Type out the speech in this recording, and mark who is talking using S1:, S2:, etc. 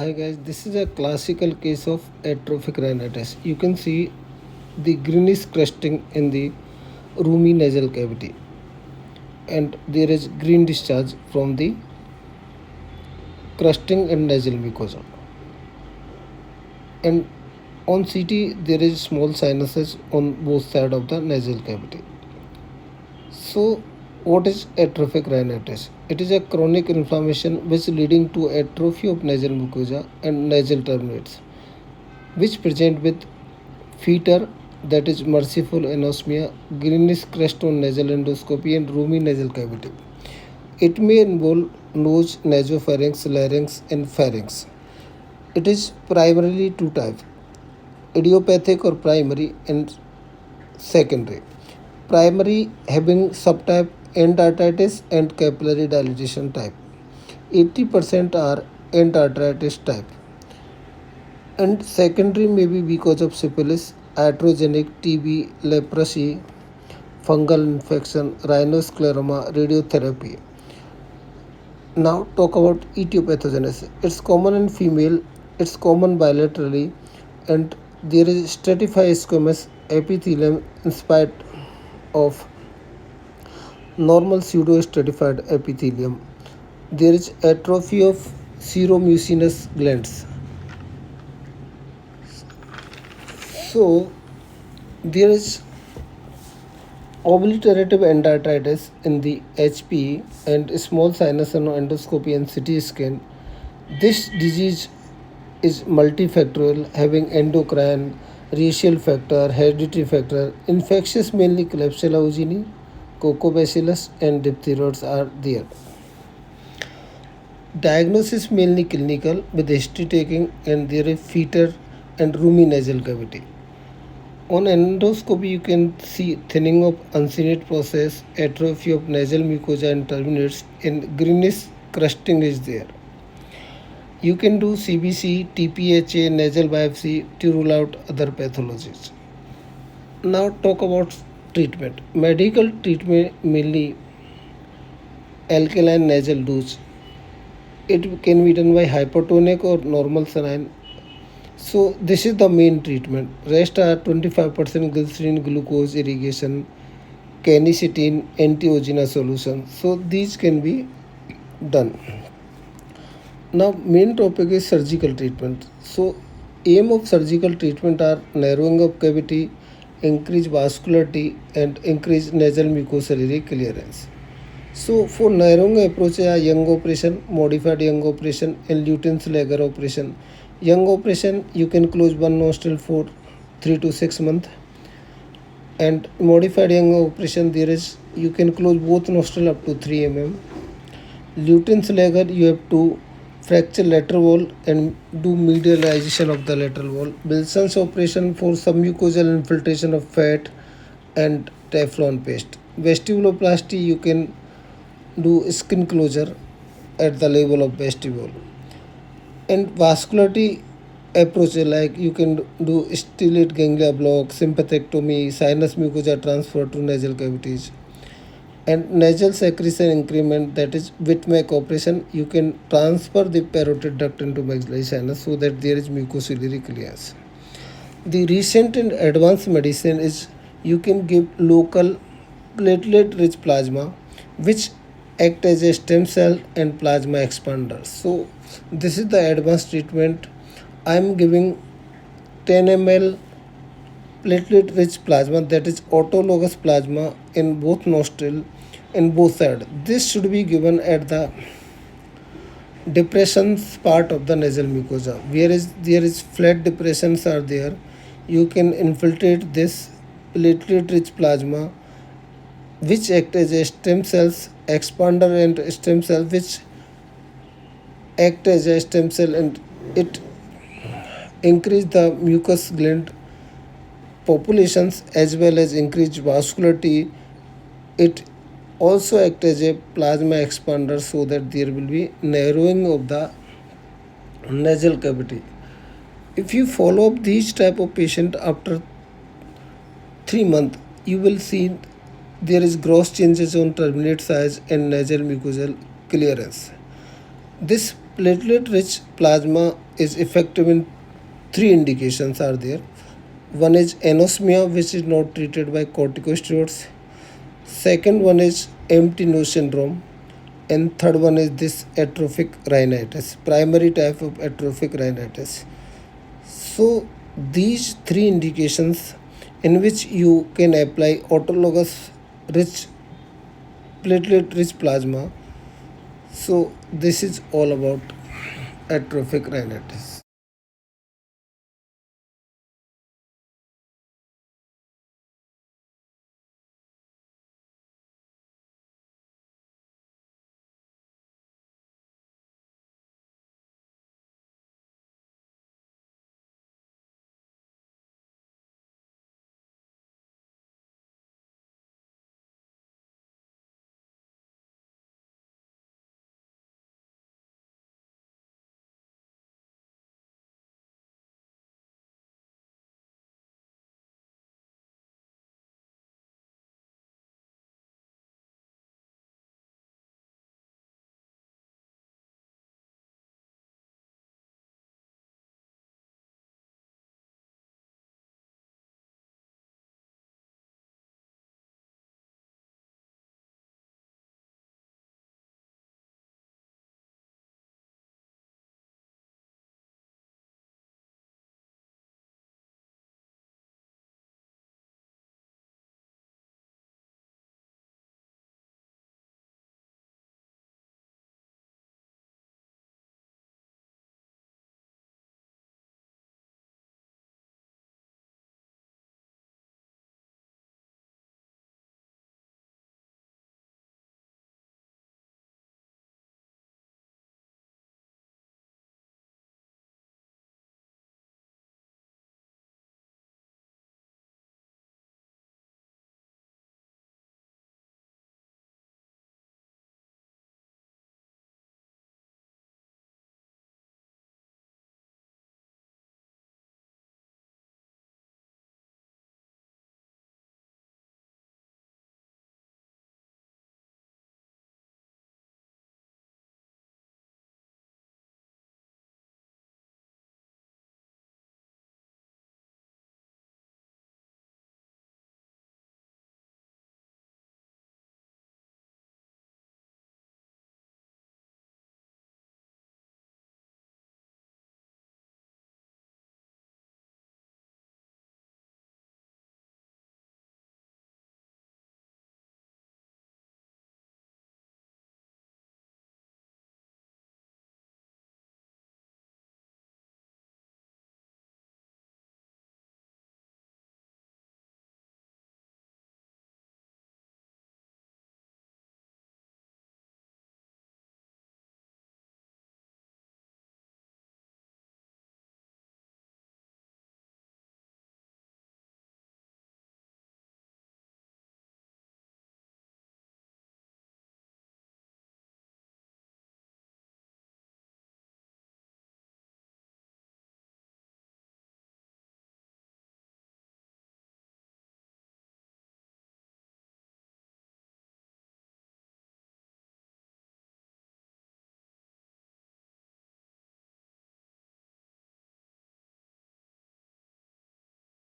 S1: Hi guys, this is a classical case of atrophic rhinitis. You can see the greenish crusting in the roomy nasal cavity, and there is green discharge from the crusting and nasal mucosa. And on CT, there is small sinuses on both sides of the nasal cavity. So, what is atrophic rhinitis? It is a chronic inflammation which leading to atrophy of nasal mucosa and nasal terminates, which present with fetor, that is merciful anosmia, greenish crest on nasal endoscopy, and roomy nasal cavity. It may involve nose, nasopharynx, larynx, and pharynx. It is primarily two types: idiopathic or primary, and secondary. Primary having subtype endarteritis and capillary dilatation type. 80% are endarteritis type. And secondary may be because of syphilis, iatrogenic TB, leprosy, fungal infection, rhinoscleroma, radiotherapy. Now talk about etiopathogenesis. It's common in female, it's common bilaterally, and there is stratified squamous epithelium in spite of normal pseudo-stratified epithelium. There is atrophy of seromucinous glands. So there is obliterative endarteritis in the HP and small sinus endoscopy and CT scan. This disease is multifactorial, having endocrine, racial factor, hereditary factor. Infectious mainly Klebsiella eugeni, Coccobacillus, and diphtheroids are there. Diagnosis mainly clinical with history taking, and there is fetor and roomy nasal cavity. On endoscopy, you can see thinning of uncinate process, atrophy of nasal mucosa and terminates, and greenish crusting is there. You can do CBC, TPHA, nasal biopsy to rule out other pathologies. Now talk about treatment. Medical treatment mainly alkaline nasal douche. It can be done by hypertonic or normal saline. So this is the main treatment. Rest are 25% glycerin, glucose, irrigation, canicetine, antiogena solution. So these can be done. Now main topic is surgical treatment. So aim of surgical treatment are narrowing of cavity, increase vascularity, and increase nasal mucociliary clearance. So for narrowing approach are young operation, modified young operation, and Lutyens Lager operation. Young operation, you can close one nostril for 3 to 6 months, and modified young operation, there is you can close both nostril up to 3 mm. Lutyens Lager, you have to fracture lateral wall and do medialization of the lateral wall. Wilson's operation for submucosal infiltration of fat and Teflon paste. Vestibuloplasty, you can do skin closure at the level of vestibule. And vascularity approach, like you can do stellate ganglia block, sympathectomy, sinus mucosa transfer to nasal cavities, and nasal secretion increment, that is Whitmack operation. You can transfer the parotid duct into maxillary sinus so that there is mucociliary clearance. The recent and advanced medicine is you can give local platelet rich plasma which act as a stem cell and plasma expander. So this is the advanced treatment. I am giving 10 ml platelet rich plasma, that is autologous plasma, in both nostril in both sides. This should be given at the depressions part of the nasal mucosa, whereas there is flat depressions are there. You can infiltrate this platelet rich plasma which act as a stem cells expander and stem cell which act as a stem cell, and it increase the mucous gland populations as well as increase vascularity. It also act as a plasma expander so that there will be narrowing of the nasal cavity. If you follow up these type of patient after 3 months, you will see there is gross changes on terminate size and nasal mucosal clearance. This platelet rich plasma is effective in three indications are there. One is anosmia, which is not treated by corticosteroids. Second one is empty nose syndrome, and third one is this atrophic rhinitis, primary type of atrophic rhinitis. So these three indications in which you can apply autologous rich platelet rich plasma. So this is all about atrophic rhinitis.